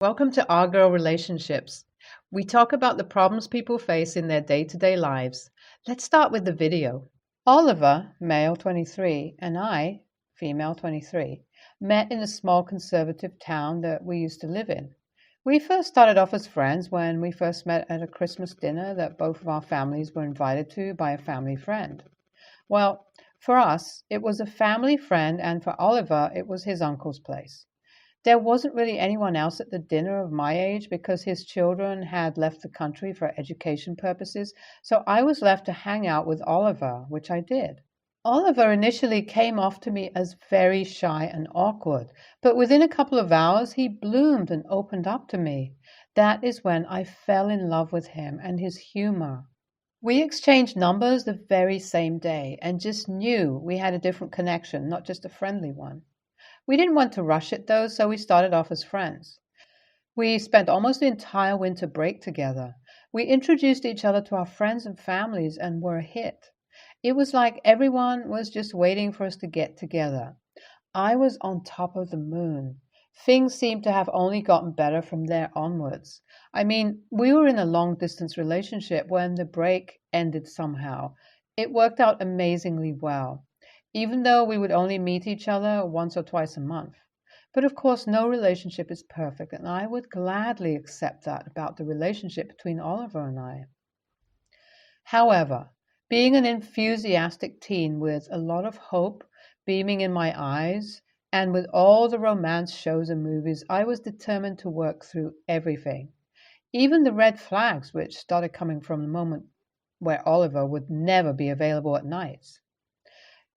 Welcome to Our Girl Relationships. We talk about the problems people face in their day to day lives. Let's start with the video. Oliver, male 23, and I, female 23, met in a small conservative town that we used to live in. We first started off as friends when we first met at a Christmas dinner that both of our families were invited to by a family friend. Well, for us, it was a family friend, and for Oliver, it was his uncle's place. There wasn't really anyone else at the dinner of my age because his children had left the country for education purposes, so I was left to hang out with Oliver, which I did. Oliver initially came off to me as very shy and awkward, but within a couple of hours he bloomed and opened up to me. That is when I fell in love with him and his humor. We exchanged numbers the very same day and just knew we had a different connection, not just a friendly one. We didn't want to rush it though, so we started off as friends. We spent almost the entire winter break together. We introduced each other to our friends and families and were a hit. It was like everyone was just waiting for us to get together. I was on top of the moon. Things seemed to have only gotten better from there onwards. I mean, we were in a long distance relationship when the break ended somehow. It worked out amazingly well, even though we would only meet each other once or twice a month. But of course, no relationship is perfect, and I would gladly accept that about the relationship between Oliver and I. However, being an enthusiastic teen with a lot of hope beaming in my eyes, and with all the romance shows and movies, I was determined to work through everything. Even the red flags, which started coming from the moment where Oliver would never be available at nights.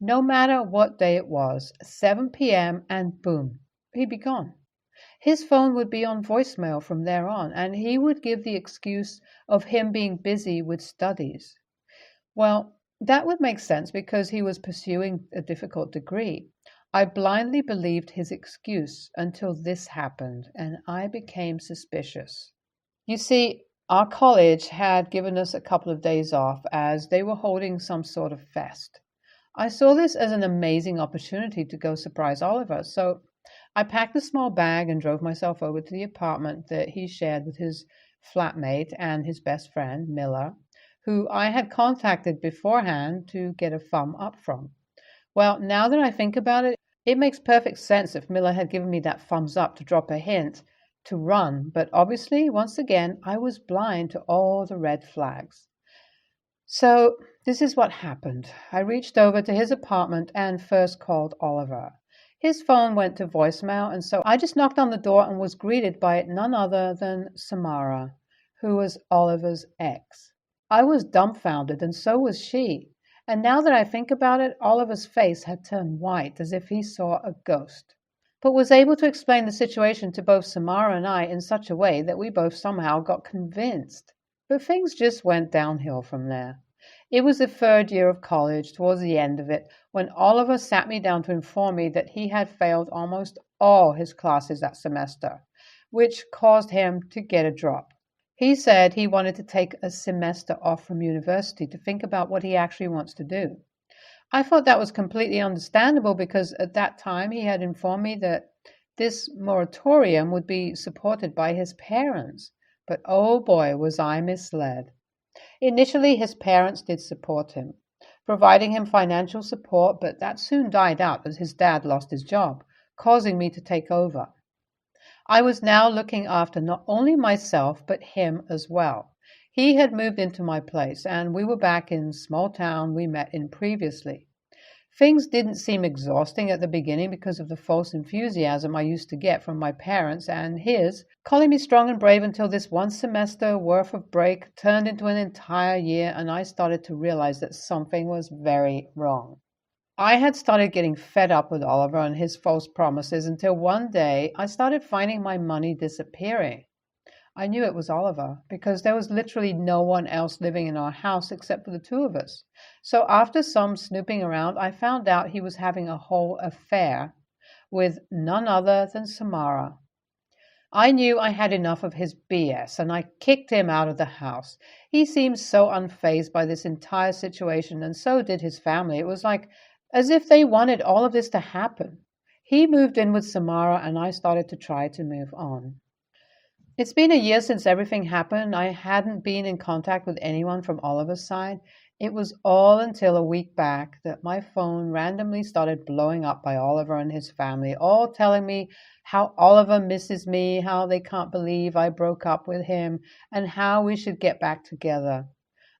No matter what day it was, 7 p.m. and boom, he'd be gone. His phone would be on voicemail from there on, and he would give the excuse of him being busy with studies. Well, that would make sense because he was pursuing a difficult degree. I blindly believed his excuse until this happened, and I became suspicious. You see, our college had given us a couple of days off as they were holding some sort of fest. I saw this as an amazing opportunity to go surprise Oliver, so I packed a small bag and drove myself over to the apartment that he shared with his flatmate and his best friend, Miller, who I had contacted beforehand to get a thumb up from. Well, now that I think about it, it makes perfect sense if Miller had given me that thumbs up to drop a hint to run, but obviously, once again, I was blind to all the red flags. So, this is what happened. I reached over to his apartment and first called Oliver. His phone went to voicemail, and so I just knocked on the door and was greeted by none other than Samara, who was Oliver's ex. I was dumbfounded, and so was she. And now that I think about it, Oliver's face had turned white as if he saw a ghost, but was able to explain the situation to both Samara and I in such a way that we both somehow got convinced. But things just went downhill from there. It was the third year of college, towards the end of it, when Oliver sat me down to inform me that he had failed almost all his classes that semester, which caused him to get a drop. He said he wanted to take a semester off from university to think about what he actually wants to do. I thought that was completely understandable because at that time he had informed me that this moratorium would be supported by his parents. But oh boy, was I misled. Initially, his parents did support him, providing him financial support, but that soon died out as his dad lost his job, causing me to take over. I was now looking after not only myself, but him as well. He had moved into my place, and we were back in the small town we met in previously. Things didn't seem exhausting at the beginning because of the false enthusiasm I used to get from my parents and his, calling me strong and brave until this one semester worth of break turned into an entire year and I started to realize that something was very wrong. I had started getting fed up with Oliver and his false promises until one day I started finding my money disappearing. I knew it was Oliver because there was literally no one else living in our house except for the two of us. So after some snooping around, I found out he was having a whole affair with none other than Samara. I knew I had enough of his BS and I kicked him out of the house. He seemed so unfazed by this entire situation, and so did his family. It was like as if they wanted all of this to happen. He moved in with Samara and I started to try to move on. It's been a year since everything happened. I hadn't been in contact with anyone from Oliver's side. It was all until a week back that my phone randomly started blowing up by Oliver and his family, all telling me how Oliver misses me, how they can't believe I broke up with him, and how we should get back together.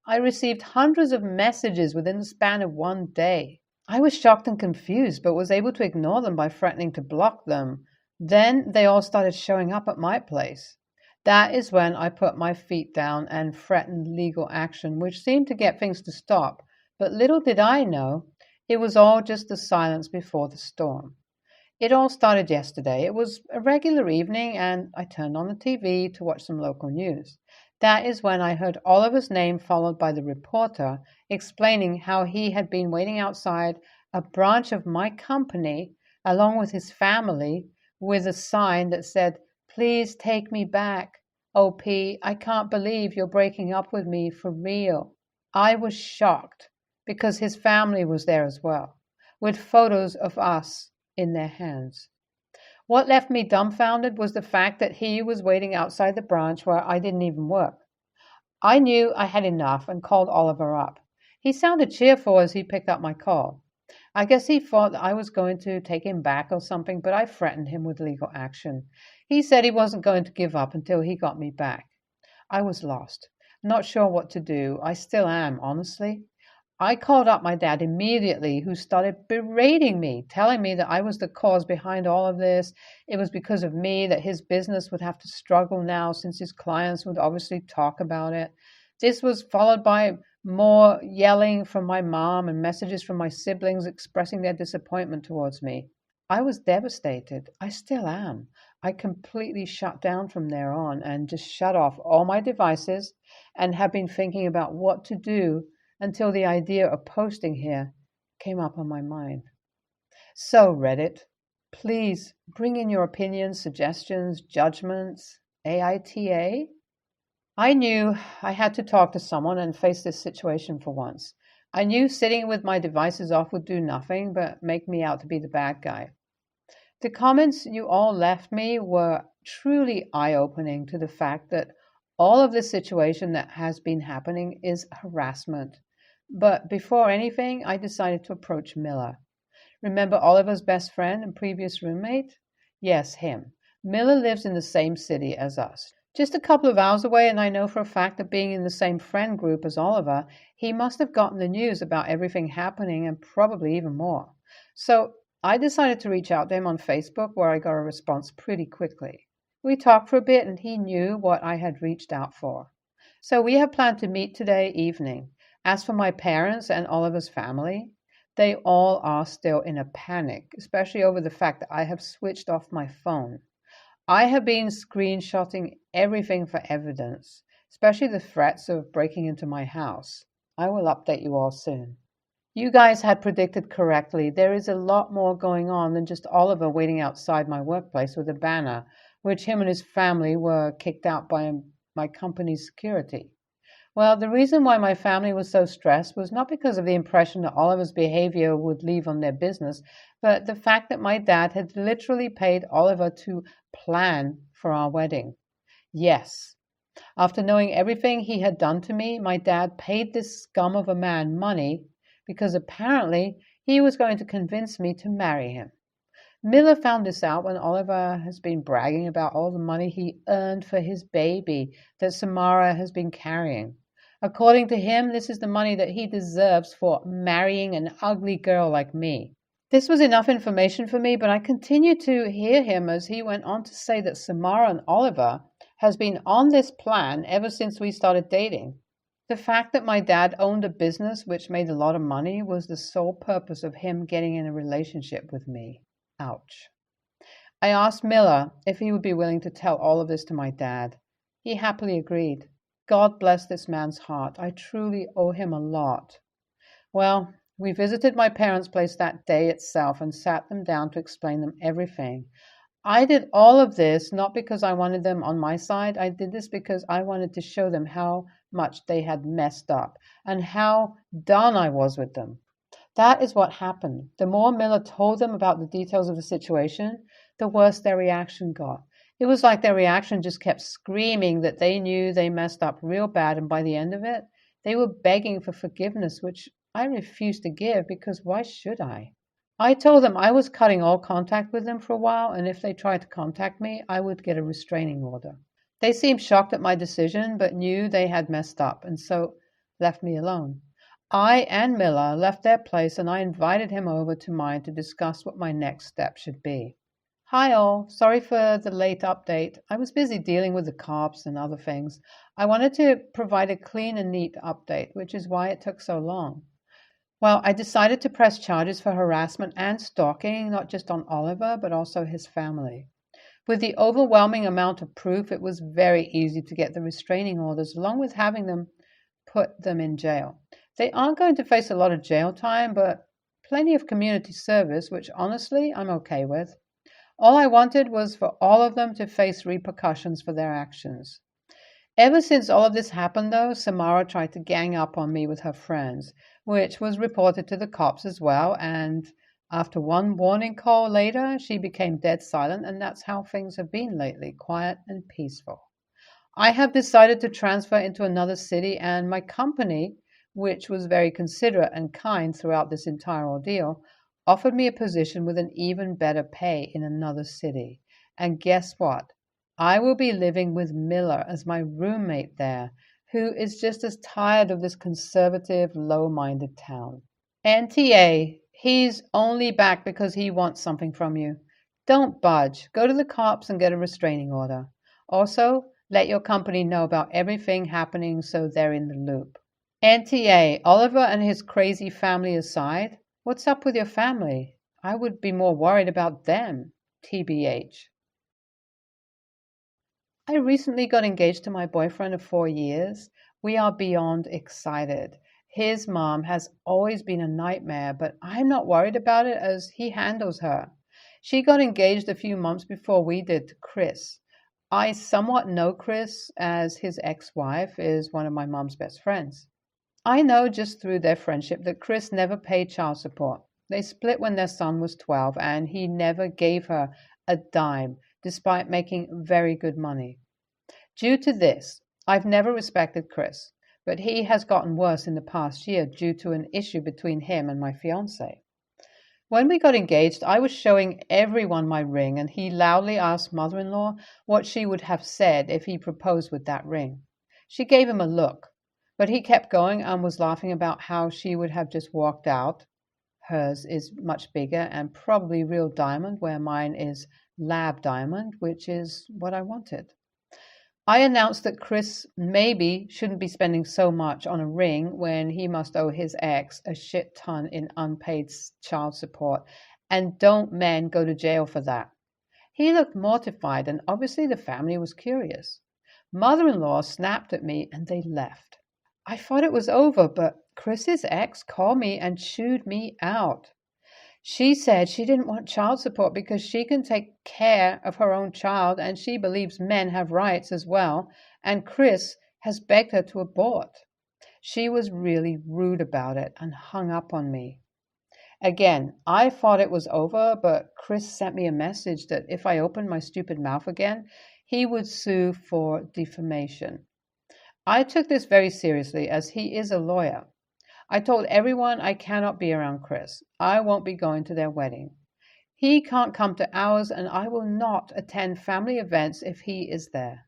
I received hundreds of messages within the span of one day. I was shocked and confused, but was able to ignore them by threatening to block them. Then they all started showing up at my place. That is when I put my feet down and threatened legal action, which seemed to get things to stop. But little did I know, it was all just the silence before the storm. It all started yesterday. It was a regular evening, and I turned on the TV to watch some local news. That is when I heard Oliver's name followed by the reporter explaining how he had been waiting outside a branch of my company along with his family with a sign that said, "Please take me back. OP, I can't believe you're breaking up with me for real." I was shocked because his family was there as well, with photos of us in their hands. What left me dumbfounded was the fact that he was waiting outside the branch where I didn't even work. I knew I had enough and called Oliver up. He sounded cheerful as he picked up my call. I guess he thought that I was going to take him back or something, but I threatened him with legal action. He said he wasn't going to give up until he got me back. I was lost, not sure what to do. I still am, honestly. I called up my dad immediately, who started berating me, telling me that I was the cause behind all of this. It was because of me that his business would have to struggle now since his clients would obviously talk about it. This was followed by more yelling from my mom and messages from my siblings expressing their disappointment towards me. I was devastated. I still am. I completely shut down from there on and just shut off all my devices and have been thinking about what to do until the idea of posting here came up on my mind. So, Reddit, please bring in your opinions, suggestions, judgments, AITA. I knew I had to talk to someone and face this situation for once. I knew sitting with my devices off would do nothing but make me out to be the bad guy. The comments you all left me were truly eye-opening to the fact that all of this situation that has been happening is harassment. But before anything, I decided to approach Miller. Remember Oliver's best friend and previous roommate? Yes, him. Miller lives in the same city as us, just a couple of hours away, and I know for a fact that being in the same friend group as Oliver, he must have gotten the news about everything happening and probably even more. So I decided to reach out to him on Facebook, where I got a response pretty quickly. We talked for a bit, and he knew what I had reached out for. So we have planned to meet today evening. As for my parents and Oliver's family, they all are still in a panic, especially over the fact that I have switched off my phone. I have been screenshotting everything for evidence, especially the threats of breaking into my house. I will update you all soon. You guys had predicted correctly. There is a lot more going on than just Oliver waiting outside my workplace with a banner, which him and his family were kicked out by my company's security. Well, the reason why my family was so stressed was not because of the impression that Oliver's behavior would leave on their business, but the fact that my dad had literally paid Oliver to plan for our wedding. Yes, after knowing everything he had done to me, my dad paid this scum of a man money because apparently he was going to convince me to marry him. Miller found this out when Oliver has been bragging about all the money he earned for his baby that Samara has been carrying. According to him, this is the money that he deserves for marrying an ugly girl like me. This was enough information for me, but I continued to hear him as he went on to say that Samara and Oliver has been on this plan ever since we started dating. The fact that my dad owned a business which made a lot of money was the sole purpose of him getting in a relationship with me. Ouch. I asked Miller if he would be willing to tell all of this to my dad. He happily agreed. God bless this man's heart. I truly owe him a lot. Well, we visited my parents' place that day itself and sat them down to explain them everything. I did all of this not because I wanted them on my side. I did this because I wanted to show them how much they had messed up and how done I was with them. That is what happened. The more Miller told them about the details of the situation, the worse their reaction got. It was like their reaction just kept screaming that they knew they messed up real bad, and by the end of it, they were begging for forgiveness, which I refused to give because why should I? I told them I was cutting all contact with them for a while, and if they tried to contact me, I would get a restraining order. They seemed shocked at my decision, but knew they had messed up, and so left me alone. I and Miller left their place, and I invited him over to mine to discuss what my next step should be. Hi all, sorry for the late update. I was busy dealing with the cops and other things. I wanted to provide a clean and neat update, which is why it took so long. Well, I decided to press charges for harassment and stalking, not just on Oliver, but also his family. With the overwhelming amount of proof, it was very easy to get the restraining orders, along with having them put them in jail. They aren't going to face a lot of jail time, but plenty of community service, which honestly I'm okay with. All I wanted was for all of them to face repercussions for their actions. Ever since all of this happened, though, Samara tried to gang up on me with her friends, which was reported to the cops as well, and after one warning call later, she became dead silent, and that's how things have been lately, quiet and peaceful. I have decided to transfer into another city, and my company, which was very considerate and kind throughout this entire ordeal, offered me a position with an even better pay in another city. And guess what? I will be living with Miller as my roommate there, who is just as tired of this conservative, low-minded town. NTA, he's only back because he wants something from you. Don't budge. Go to the cops and get a restraining order. Also, let your company know about everything happening so they're in the loop. NTA, Oliver and his crazy family aside, what's up with your family? I would be more worried about them. TBH. I recently got engaged to my boyfriend of 4 years. We are beyond excited. His mom has always been a nightmare, but I'm not worried about it as he handles her. She got engaged a few months before we did to Chris. I somewhat know Chris as his ex-wife is one of my mom's best friends. I know just through their friendship that Chris never paid child support. They split when their son was 12, and he never gave her a dime, despite making very good money. Due to this, I've never respected Chris, but he has gotten worse in the past year due to an issue between him and my fiancée. When we got engaged, I was showing everyone my ring, and he loudly asked mother-in-law what she would have said if he proposed with that ring. She gave him a look, but he kept going and was laughing about how she would have just walked out. Hers is much bigger and probably real diamond, where mine is lab diamond, which is what I wanted. I announced that Chris maybe shouldn't be spending so much on a ring when he must owe his ex a shit ton in unpaid child support, and don't men go to jail for that? He looked mortified, and obviously the family was curious. Mother-in-law snapped at me, and they left. I thought it was over, but Chris's ex called me and chewed me out. She said she didn't want child support because she can take care of her own child, and she believes men have rights as well, and Chris has begged her to abort. She was really rude about it and hung up on me. Again, I thought it was over, but Chris sent me a message that if I opened my stupid mouth again, he would sue for defamation. I took this very seriously as he is a lawyer. I told everyone I cannot be around Chris. I won't be going to their wedding. He can't come to ours, and I will not attend family events if he is there.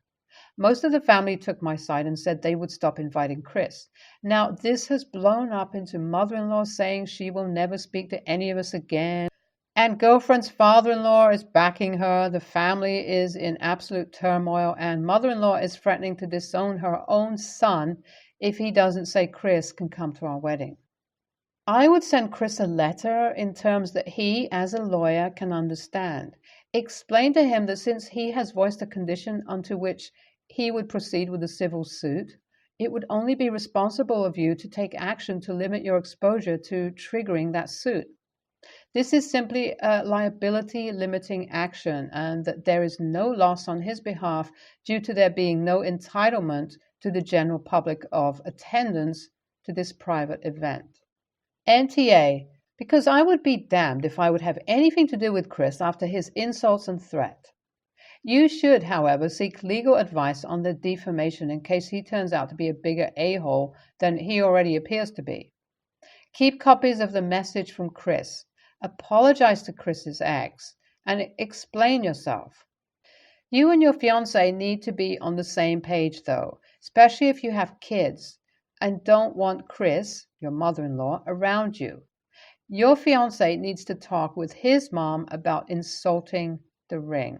Most of the family took my side and said they would stop inviting Chris. Now, this has blown up into mother-in-law saying she will never speak to any of us again. And girlfriend's father-in-law is backing her. The family is in absolute turmoil, and mother-in-law is threatening to disown her own son if he doesn't say Chris can come to our wedding. I would send Chris a letter in terms that he, as a lawyer, can understand. Explain to him that since he has voiced a condition unto which he would proceed with a civil suit, it would only be responsible of you to take action to limit your exposure to triggering that suit. This is simply a liability limiting action, and that there is no loss on his behalf due to there being no entitlement to the general public of attendance to this private event. NTA, because I would be damned if I would have anything to do with Chris after his insults and threat. You should, however, seek legal advice on the defamation in case he turns out to be a bigger a-hole than he already appears to be. Keep copies of the message from Chris. Apologize to Chris's ex and explain yourself. You and your fiance need to be on the same page, though, especially if you have kids and don't want Chris, your mother-in-law, around you. Your fiance needs to talk with his mom about insulting the ring.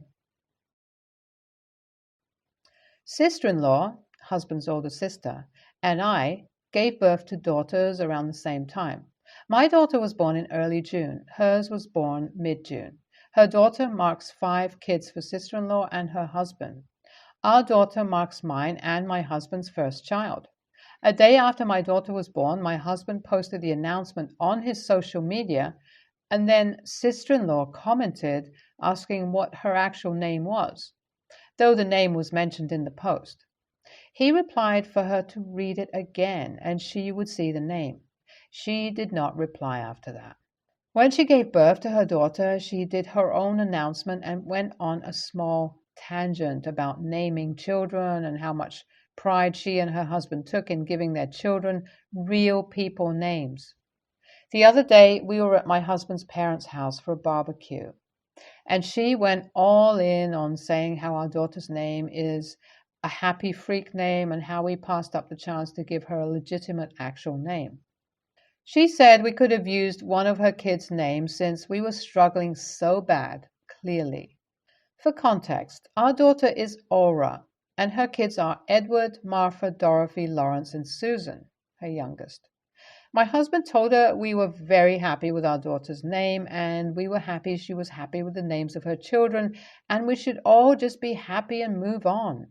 Sister-in-law, husband's older sister, and I gave birth to daughters around the same time. My daughter was born in early June. Hers was born mid-June. Her daughter marks 5 kids for sister-in-law and her husband. Our daughter marks mine and my husband's first child. A day after my daughter was born, my husband posted the announcement on his social media, and then sister-in-law commented asking what her actual name was, though the name was mentioned in the post. He replied for her to read it again, and she would see the name. She did not reply after that. When she gave birth to her daughter, she did her own announcement and went on a small tangent about naming children and how much pride she and her husband took in giving their children real people names. The other day, we were at my husband's parents' house for a barbecue, and she went all in on saying how our daughter's name is a happy freak name and how we passed up the chance to give her a legitimate actual name. She said we could have used one of her kids' names since we were struggling so bad, clearly. For context, our daughter is Aura, and her kids are Edward, Martha, Dorothy, Lawrence, and Susan, her youngest. My husband told her we were very happy with our daughter's name, and we were happy she was happy with the names of her children, and we should all just be happy and move on.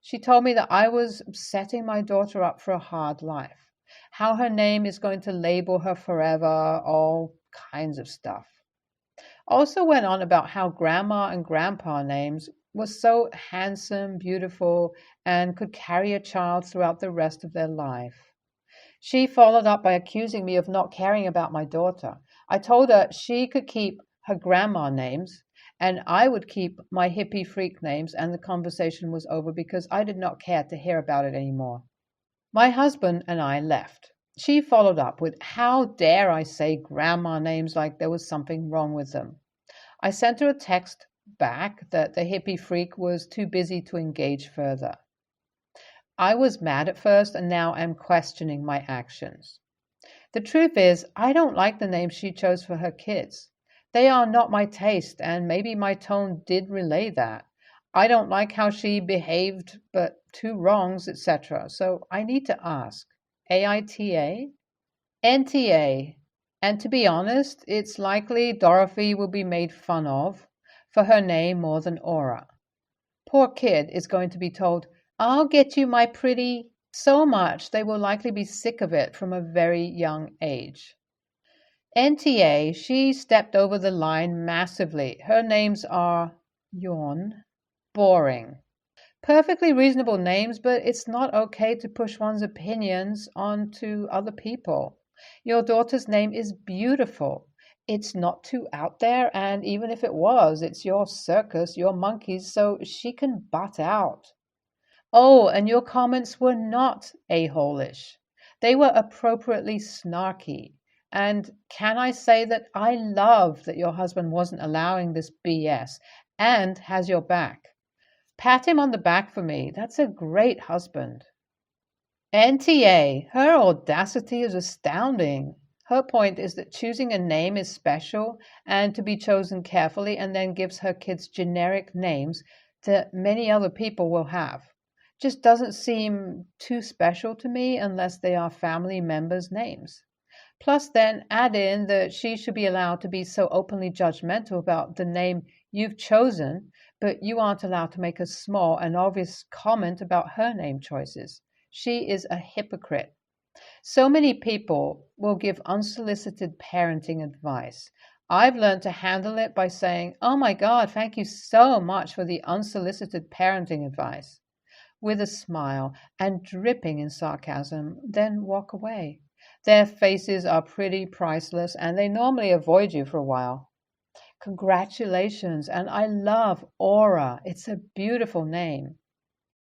She told me that I was setting my daughter up for a hard life, how her name is going to label her forever, all kinds of stuff. Also went on about how grandma and grandpa names were so handsome, beautiful, and could carry a child throughout the rest of their life. She followed up by accusing me of not caring about my daughter. I told her she could keep her grandma names and I would keep my hippie freak names, and the conversation was over because I did not care to hear about it anymore. My husband and I left. She followed up with, how dare I say grandma names like there was something wrong with them. I sent her a text back that the hippie freak was too busy to engage further. I was mad at first and now am questioning my actions. The truth is, I don't like the names she chose for her kids. They are not my taste, and maybe my tone did relay that. I don't like how she behaved, but 2 wrongs, etc. So I need to ask, AITA? NTA. And to be honest, it's likely Dorothy will be made fun of for her name more than Aura. Poor kid is going to be told, I'll get you, my pretty, so much they will likely be sick of it from a very young age. NTA, she stepped over the line massively. Her names are yawn, boring. Perfectly reasonable names, but it's not okay to push one's opinions onto other people. Your daughter's name is beautiful. It's not too out there, and even if it was, it's your circus, your monkeys, so she can butt out. Oh, and your comments were not a-hole-ish. They were appropriately snarky. And can I say that I love that your husband wasn't allowing this BS and has your back. Pat him on the back for me. That's a great husband. NTA, her audacity is astounding. Her point is that choosing a name is special and to be chosen carefully, and then gives her kids generic names that many other people will have. Just doesn't seem too special to me unless they are family members' names. Plus, then add in that she should be allowed to be so openly judgmental about the name you've chosen, but you aren't allowed to make a small and obvious comment about her name choices. She is a hypocrite. So many people will give unsolicited parenting advice. I've learned to handle it by saying, oh my God, thank you so much for the unsolicited parenting advice, with a smile and dripping in sarcasm, then walk away. Their faces are pretty priceless, and they normally avoid you for a while. Congratulations. And I love Aura. It's a beautiful name.